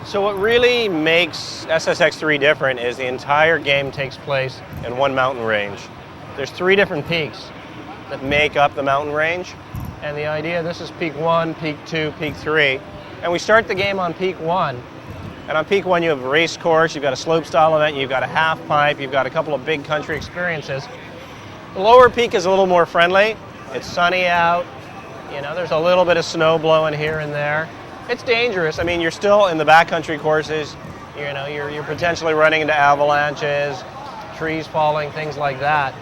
So what really makes SSX3 different is the entire game takes place in one mountain range. There's 3 different peaks that make up the mountain range. And the idea, this is peak 1, peak 2, peak 3. And we start the game on peak 1. And on peak 1 you have a race course, you've got a slope style event, you've got a half pipe, you've got a couple of big country experiences. The lower peak is a little more friendly. It's sunny out. You know, there's a little bit of snow blowing here and there. It's dangerous. I mean, you're still in the backcountry courses. You know, you're potentially running into avalanches, trees falling, things like that.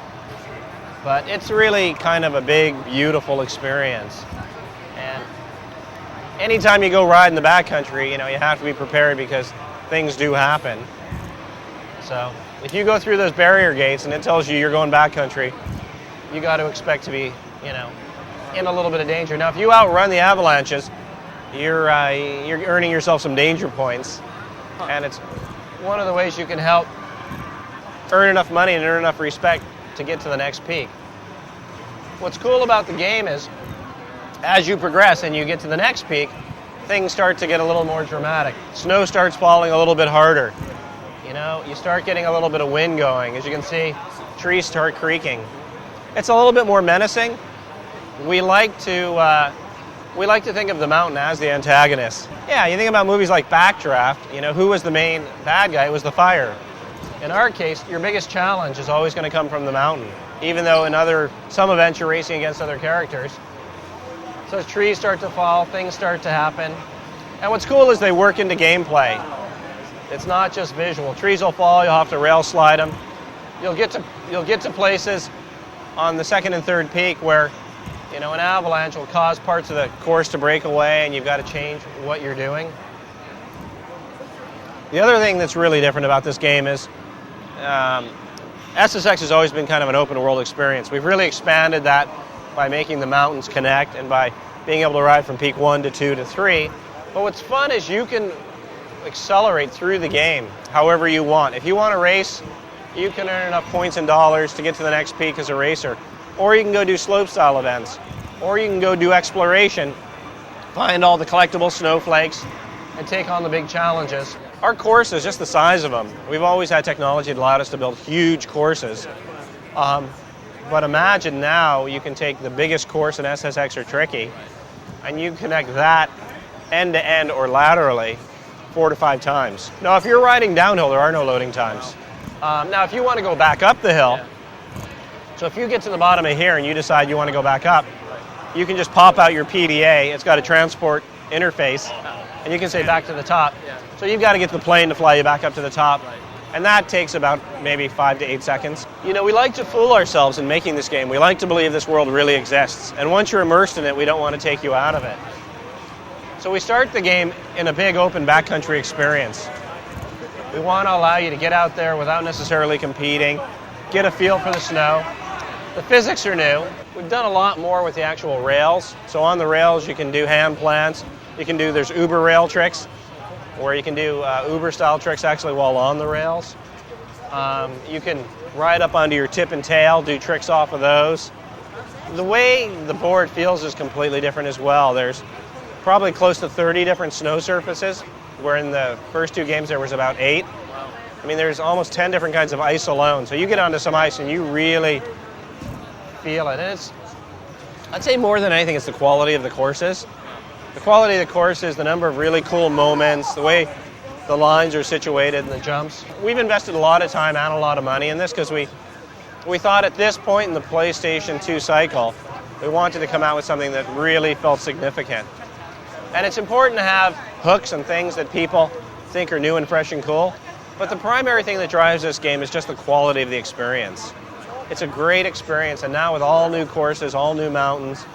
But it's really kind of a big, beautiful experience. And anytime you go ride in the backcountry, you know, you have to be prepared because things do happen. So if you go through those barrier gates and it tells you you're going backcountry, you got to expect to be, you know, in a little bit of danger. Now, if you outrun the avalanches, you're earning yourself some danger points, and it's one of the ways you can help earn enough money and earn enough respect to get to the next peak. What's cool about the game is, as you progress and you get to the next peak, things start to get a little more dramatic. Snow starts falling a little bit harder. You know, you start getting a little bit of wind going. As you can see, trees start creaking. It's a little bit more menacing. We like to think of the mountain as the antagonist. Yeah, you think about movies like Backdraft, you know, who was the main bad guy? It was the fire. In our case, your biggest challenge is always going to come from the mountain, even though in some events you're racing against other characters. So as trees start to fall, things start to happen. And what's cool is they work into gameplay. It's not just visual. Trees will fall, you'll have to rail slide them. You'll get to places on the 2nd and 3rd peak where, you know, an avalanche will cause parts of the course to break away and you've got to change what you're doing. The other thing that's really different about this game is SSX has always been kind of an open world experience. We've really expanded that by making the mountains connect and by being able to ride from peak 1 to 2 to 3. But what's fun is you can accelerate through the game however you want. If you want to race, you can earn enough points and dollars to get to the next peak as a racer. Or you can go do slope style events. Or you can go do exploration, find all the collectible snowflakes, and take on the big challenges. Our courses, just the size of them, we've always had technology that allowed us to build huge courses. But imagine now you can take the biggest course in SSX or Tricky, and you connect that end to end or laterally 4 to 5 times. Now, if you're riding downhill, there are no loading times. Now, if you want to go back up the hill, so if you get to the bottom of here and you decide you want to go back up, you can just pop out your PDA. It's got a transport interface, and you can say back to the top. So you've got to get the plane to fly you back up to the top, and that takes about maybe 5 to 8 seconds. You know, we like to fool ourselves in making this game. We like to believe this world really exists, and once you're immersed in it, we don't want to take you out of it. So we start the game in a big open backcountry experience. We want to allow you to get out there without necessarily competing, get a feel for the snow. The physics are new. We've done a lot more with the actual rails. So on the rails you can do hand plants. There's Uber rail tricks, where you can do Uber style tricks actually while on the rails. You can ride up onto your tip and tail, do tricks off of those. The way the board feels is completely different as well. There's probably close to 30 different snow surfaces, where in the first 2 games there was about 8. I mean, there's almost 10 different kinds of ice alone. So you get onto some ice and you really feel it. And I'd say more than anything, it's the quality of the courses. The quality of the courses, the number of really cool moments, the way the lines are situated and the jumps. We've invested a lot of time and a lot of money in this because we thought at this point in the PlayStation 2 cycle, we wanted to come out with something that really felt significant. And it's important to have hooks and things that people think are new and fresh and cool. But the primary thing that drives this game is just the quality of the experience. It's a great experience, and now with all new courses, all new mountains,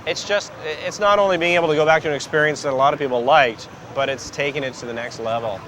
it's not only being able to go back to an experience that a lot of people liked, but it's taking it to the next level.